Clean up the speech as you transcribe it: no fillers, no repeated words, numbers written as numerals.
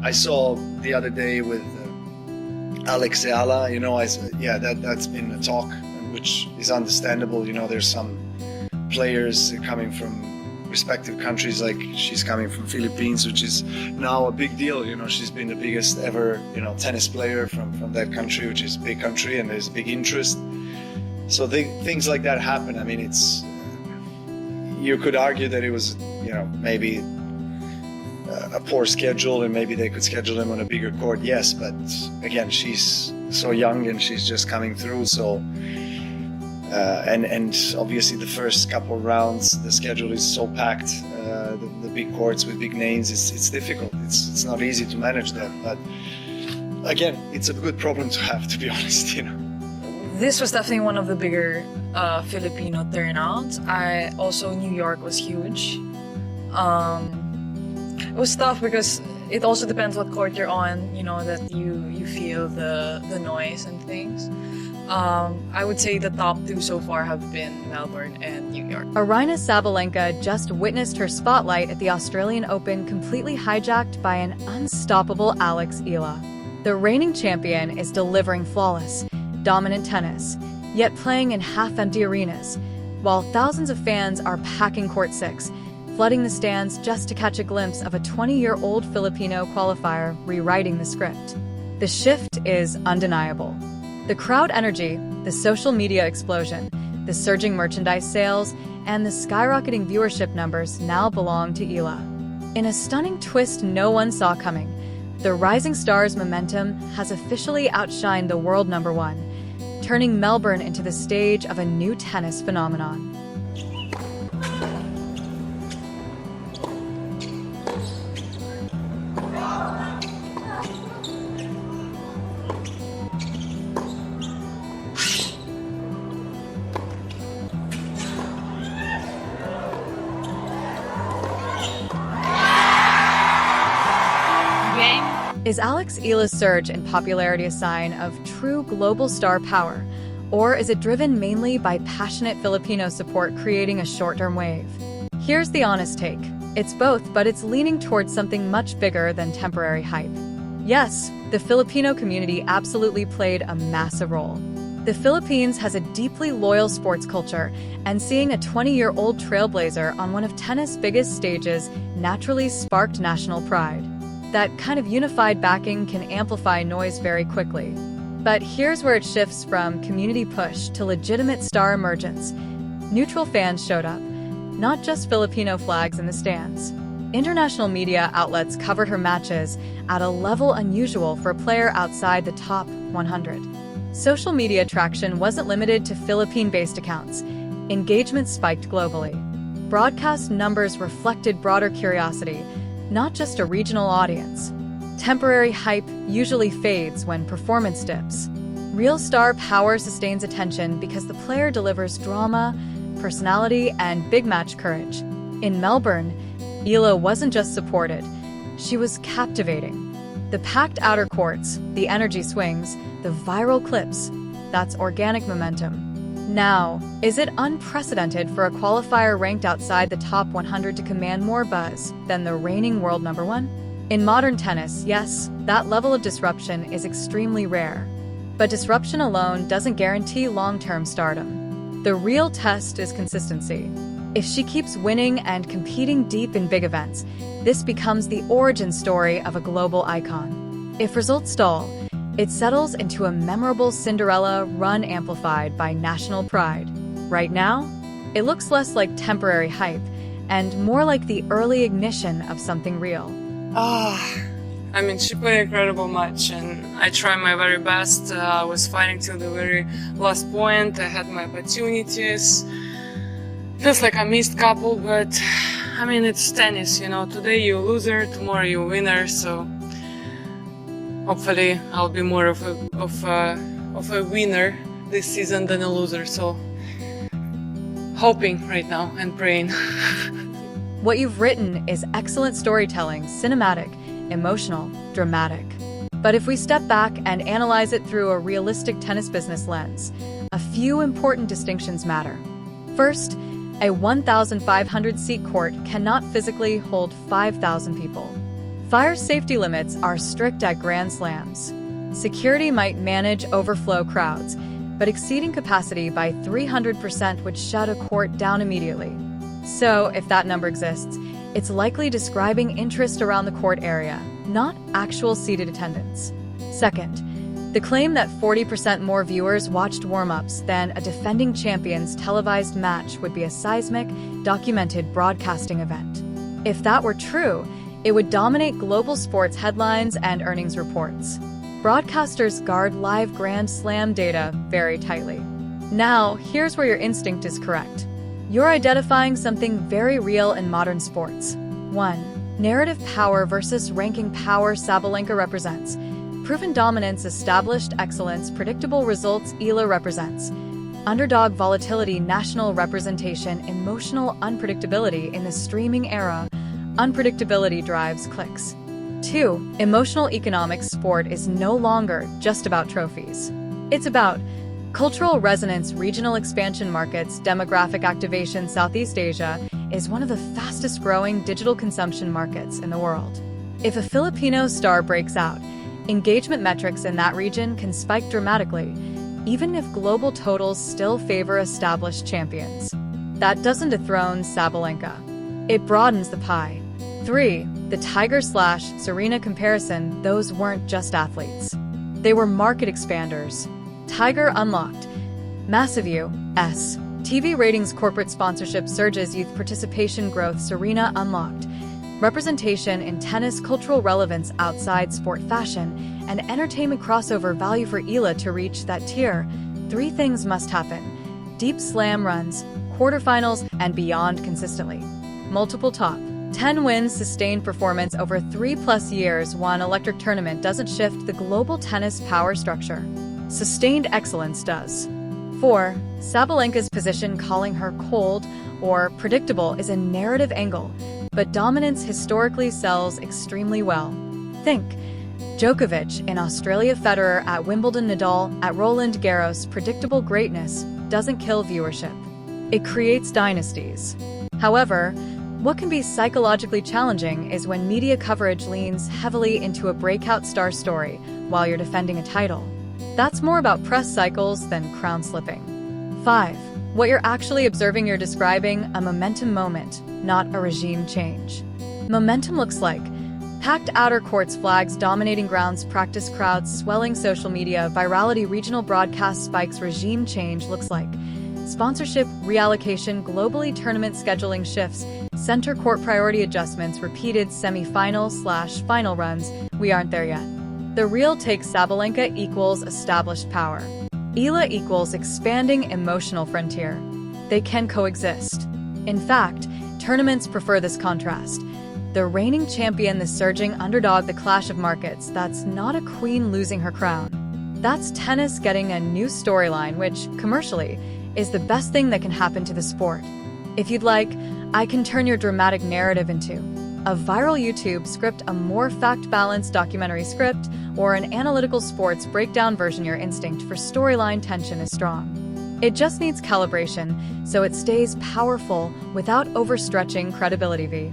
I saw the other day with Alex Eala, that's been a talk, which is understandable. There's some players coming from respective countries, like she's coming from Philippines, which is now a big deal. She's been the biggest ever, tennis player from that country, which is a big country, and there's a big interest. So things like that happen. I mean, you could argue that it was, maybe a poor schedule, and maybe they could schedule him on a bigger court. Yes, but again, she's so young and she's just coming through. So, and obviously the first couple of rounds, the schedule is so packed. The big courts with big names, it's difficult. It's not easy to manage that. But again, it's a good problem to have, to be honest. This was definitely one of the bigger Filipino turnouts. New York was huge. It was tough because it also depends what court you're on, that you feel the noise and things. I would say the top two so far have been Melbourne and New York. Aryna Sabalenka just witnessed her spotlight at the Australian Open completely hijacked by an unstoppable Alex Eala. The reigning champion is delivering flawless, dominant tennis, yet playing in half-empty arenas, while thousands of fans are packing Court 6, flooding the stands just to catch a glimpse of a 20-year-old Filipino qualifier rewriting the script. The shift is undeniable. The crowd energy, the social media explosion, the surging merchandise sales, and the skyrocketing viewership numbers now belong to Eala. In a stunning twist no one saw coming, the rising star's momentum has officially outshined the world number one, turning Melbourne into the stage of a new tennis phenomenon. Is Alex Eala's surge in popularity a sign of true global star power, or is it driven mainly by passionate Filipino support creating a short-term wave? Here's the honest take. It's both, but it's leaning towards something much bigger than temporary hype. Yes, the Filipino community absolutely played a massive role. The Philippines has a deeply loyal sports culture, and seeing a 20-year-old trailblazer on one of tennis' biggest stages naturally sparked national pride. That kind of unified backing can amplify noise very quickly. But here's where it shifts from community push to legitimate star emergence. Neutral fans showed up, not just Filipino flags in the stands. International media outlets covered her matches at a level unusual for a player outside the top 100. Social media traction wasn't limited to Philippine-based accounts. Engagement spiked globally. Broadcast numbers reflected broader curiosity, not just a regional audience. Temporary hype usually fades when performance dips. Real star power sustains attention because the player delivers drama, personality, and big match courage. In Melbourne, Eala wasn't just supported, she was captivating. The packed outer courts, the energy swings, the viral clips, that's organic momentum. Now, is it unprecedented for a qualifier ranked outside the top 100 to command more buzz than the reigning world number one? In modern tennis, yes, that level of disruption is extremely rare. But disruption alone doesn't guarantee long-term stardom. The real test is consistency. If she keeps winning and competing deep in big events, this becomes the origin story of a global icon. If results stall, it settles into a memorable Cinderella run amplified by national pride. Right now, it looks less like temporary hype and more like the early ignition of something real. She played an incredible match and I tried my very best. I was fighting till the very last point. I had my opportunities. Feels like I missed a couple, but it's tennis, Today you're a loser, tomorrow you're a winner, so hopefully I'll be more of a winner this season than a loser. So hoping right now and praying. What you've written is excellent storytelling, cinematic, emotional, dramatic. But if we step back and analyze it through a realistic tennis business lens, a few important distinctions matter. First, a 1,500-seat court cannot physically hold 5,000 people. Fire safety limits are strict at Grand Slams. Security might manage overflow crowds, but exceeding capacity by 300% would shut a court down immediately. So, if that number exists, it's likely describing interest around the court area, not actual seated attendance. Second, the claim that 40% more viewers watched warm-ups than a defending champion's televised match would be a seismic, documented broadcasting event. If that were true, it would dominate global sports headlines and earnings reports. Broadcasters guard live Grand Slam data very tightly. Now, here's where your instinct is correct. You're identifying something very real in modern sports. 1. Narrative power versus ranking power Sabalenka represents. Proven dominance, established excellence, predictable results Eala represents. Underdog volatility, national representation, emotional unpredictability in the streaming era. Unpredictability drives clicks. 2. Emotional economics. Sport is no longer just about trophies. It's about cultural resonance, regional expansion markets, demographic activation. Southeast Asia is one of the fastest growing digital consumption markets in the world. If a Filipino star breaks out, engagement metrics in that region can spike dramatically, even if global totals still favor established champions. That doesn't dethrone Sabalenka. It broadens the pie. 3. The Tiger/Serena comparison. Those weren't just athletes. They were market expanders. Tiger unlocked massive U.S. TV ratings, corporate sponsorship surges, youth participation growth. Serena unlocked representation in tennis, cultural relevance outside sport, fashion, and entertainment crossover. Value for Eala to reach that tier. 3 things must happen: deep slam runs, quarterfinals, and beyond consistently. Multiple top 10 wins, sustained performance over 3+ years. 1 electric tournament doesn't shift the global tennis power structure. Sustained excellence does. 4. Sabalenka's position, calling her cold or predictable is a narrative angle, but dominance historically sells extremely well. Think Djokovic in Australia, Federer at Wimbledon, Nadal at Roland Garros. Predictable greatness doesn't kill viewership. It creates dynasties. However, what can be psychologically challenging is when media coverage leans heavily into a breakout star story while you're defending a title. That's more about press cycles than crown slipping. 5. What you're actually observing, you're describing a momentum moment, not a regime change. Momentum looks like packed outer courts, flags dominating grounds, practice crowds swelling, social media virality, regional broadcast spikes. Regime change looks like sponsorship reallocation, globally tournament scheduling shifts, center court priority adjustments, repeated semi-final/final runs. We aren't there yet. The real take: Sabalenka equals established power. Eala equals expanding emotional frontier. They can coexist. In fact, tournaments prefer this contrast. The reigning champion, the surging underdog, the clash of markets. That's not a queen losing her crown. That's tennis getting a new storyline, which, commercially, is the best thing that can happen to the sport. If you'd like, I can turn your dramatic narrative into a viral YouTube script, a more fact-balanced documentary script, or an analytical sports breakdown version. Your instinct for storyline tension is strong. It just needs calibration so it stays powerful without overstretching credibility.